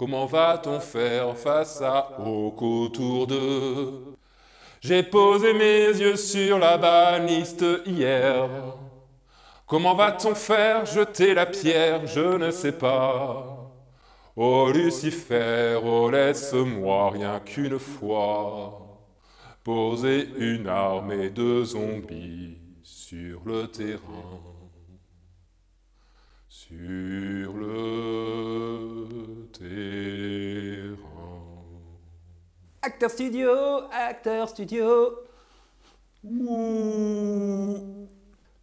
Comment va-t-on faire face à Oko Tour 2? J'ai posé mes yeux sur la banliste hier. Comment va-t-on faire jeter la pierre? Je ne sais pas. Oh Lucifer, oh laisse-moi rien qu'une fois poser une armée de zombies sur le terrain. Sur le terrain. Acteur studio, acteur studio.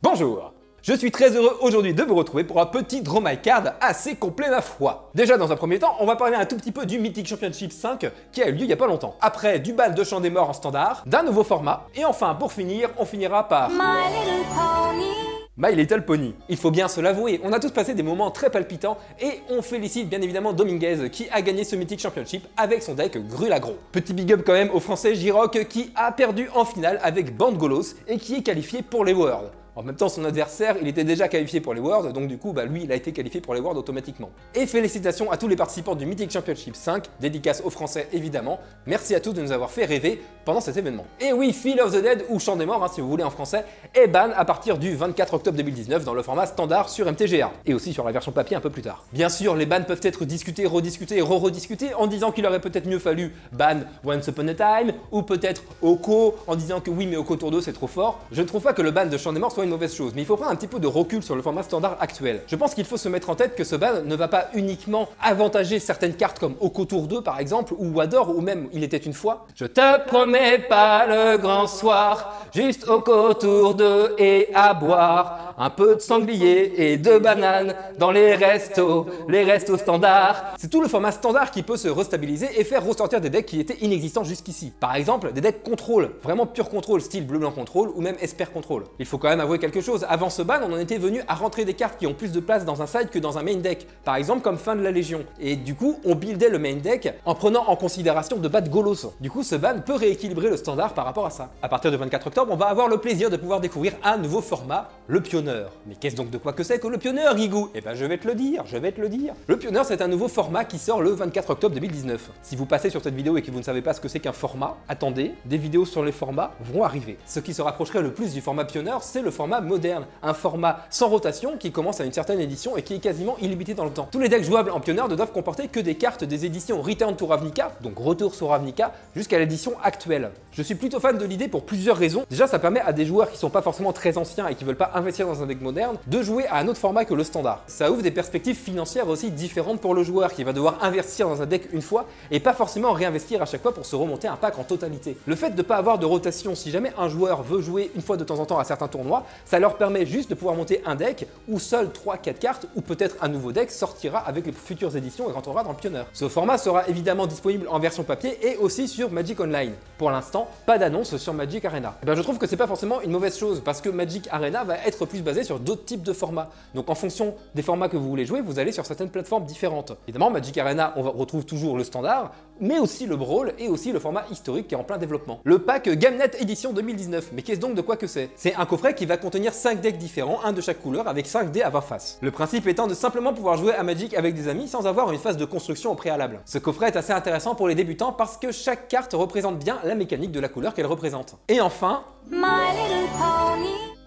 Bonjour, je suis très heureux aujourd'hui de vous retrouver pour un petit Draw My Card assez complet ma foi. Déjà dans un premier temps, on va parler un tout petit peu du Mythic Championship 5 qui a eu lieu il y a pas longtemps. Après du bal de Chant des Morts en standard, d'un nouveau format, et enfin pour finir, on finira par My Little Pony. Il faut bien se l'avouer, on a tous passé des moments très palpitants et on félicite bien évidemment Dominguez qui a gagné ce Mythic Championship avec son deck Grulagro. Petit big up quand même au français J-Rock qui a perdu en finale avec Bandgolos et qui est qualifié pour les Worlds. En même temps, son adversaire, il était déjà qualifié pour les Worlds, donc du coup, lui, il a été qualifié pour les Worlds automatiquement. Et félicitations à tous les participants du Mythic Championship 5, dédicace aux Français évidemment. Merci à tous de nous avoir fait rêver pendant cet événement. Et oui, Field of the Dead, ou Chant des Morts, si vous voulez en français, est ban à partir du 24 octobre 2019 dans le format standard sur MTGA, et aussi sur la version papier un peu plus tard. Bien sûr, les bans peuvent être discutés, rediscutés et re-rediscutés en disant qu'il aurait peut-être mieux fallu ban Once Upon a Time, ou peut-être Oko, en disant que oui, mais Oko Tour 2 c'est trop fort. Je ne trouve pas que le ban de Chant des Morts soit une mauvaise chose, mais il faut prendre un petit peu de recul sur le format standard actuel. Je pense qu'il faut se mettre en tête que ce ban ne va pas uniquement avantager certaines cartes comme Oko Tour 2 par exemple, ou Wador, ou même Il était une fois. Je te promets pas le grand soir, juste Oko Tour 2 et à boire un peu de sanglier et de bananes dans les restos standards. C'est tout le format standard qui peut se restabiliser et faire ressortir des decks qui étaient inexistants jusqu'ici. Par exemple, des decks contrôle, vraiment pur contrôle, style bleu-blanc contrôle ou même Esper contrôle. Il faut quand même avouer quelque chose, avant ce ban, on en était venu à rentrer des cartes qui ont plus de place dans un side que dans un main deck. Par exemple, comme Fin de la Légion. Et du coup, on buildait le main deck en prenant en considération de battre Golos. Du coup, ce ban peut rééquilibrer le standard par rapport à ça. À partir du 24 octobre, on va avoir le plaisir de pouvoir découvrir un nouveau format, le Pioneur. Mais qu'est-ce donc de quoi que c'est que le Pioneur, Guigou? Eh ben je vais te le dire, Le Pioneur, c'est un nouveau format qui sort le 24 octobre 2019. Si vous passez sur cette vidéo et que vous ne savez pas ce que c'est qu'un format, attendez, des vidéos sur les formats vont arriver. Ce qui se rapprocherait le plus du format Pioneur, c'est le format moderne, un format sans rotation qui commence à une certaine édition et qui est quasiment illimité dans le temps. Tous les decks jouables en Pioneur ne doivent comporter que des cartes des éditions Return to Ravnica, donc retour sur Ravnica, jusqu'à l'édition actuelle. Je suis plutôt fan de l'idée pour plusieurs raisons. Déjà, ça permet à des joueurs qui sont pas forcément très anciens et qui veulent pas investir dans un deck moderne de jouer à un autre format que le standard. Ça ouvre des perspectives financières aussi différentes pour le joueur qui va devoir investir dans un deck une fois et pas forcément réinvestir à chaque fois pour se remonter un pack en totalité. Le fait de pas avoir de rotation, si jamais un joueur veut jouer une fois de temps en temps à certains tournois, ça leur permet juste de pouvoir monter un deck où seules 3-4 cartes ou peut-être un nouveau deck sortira avec les futures éditions et rentrera dans le Pioneur. Ce format sera évidemment disponible en version papier et aussi sur Magic Online. Pour l'instant, pas d'annonce sur Magic Arena. Et ben je trouve que c'est pas forcément une mauvaise chose parce que Magic Arena va être plus basé sur d'autres types de formats. Donc en fonction des formats que vous voulez jouer, vous allez sur certaines plateformes différentes. Évidemment, Magic Arena, on retrouve toujours le standard, mais aussi le Brawl et aussi le format historique qui est en plein développement. Le pack GameNet édition 2019. Mais qu'est-ce donc de quoi que c'est? C'est un coffret qui va contenir 5 decks différents, un de chaque couleur, avec 5 dés à 20 faces. Le principe étant de simplement pouvoir jouer à Magic avec des amis sans avoir une phase de construction au préalable. Ce coffret est assez intéressant pour les débutants parce que chaque carte représente bien la mécanique de la couleur qu'elle représente. Et enfin,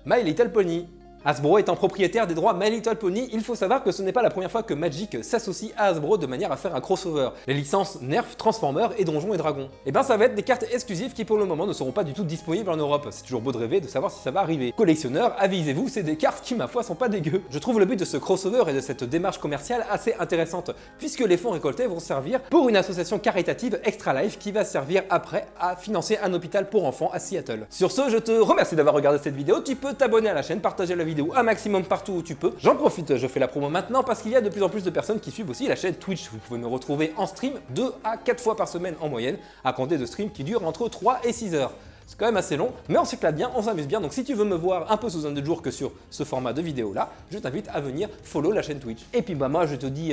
My Little Pony. Hasbro étant propriétaire des droits My Little Pony, il faut savoir que ce n'est pas la première fois que Magic s'associe à Hasbro de manière à faire un crossover. Les licences Nerf, Transformers et Donjons et Dragons. Et ben ça va être des cartes exclusives qui pour le moment ne seront pas du tout disponibles en Europe. C'est toujours beau de rêver de savoir si ça va arriver. Collectionneurs, avisez-vous, c'est des cartes qui ma foi sont pas dégueu. Je trouve le but de ce crossover et de cette démarche commerciale assez intéressante, puisque les fonds récoltés vont servir pour une association caritative Extra Life qui va servir après à financer un hôpital pour enfants à Seattle. Sur ce, je te remercie d'avoir regardé cette vidéo. Tu peux t'abonner à la chaîne, partager la vidéo un maximum partout où tu peux. J'en profite, je fais la promo maintenant parce qu'il y a de plus en plus de personnes qui suivent aussi la chaîne Twitch. Vous pouvez me retrouver en stream 2 à 4 fois par semaine en moyenne, à compter de streams qui durent entre 3 et 6 heures. C'est quand même assez long, mais on s'éclate bien, on s'amuse bien. Donc si tu veux me voir un peu sous un autre jour que sur ce format de vidéo là, je t'invite à venir follow la chaîne Twitch. Et puis bah moi je te dis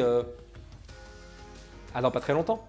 à dans pas très longtemps.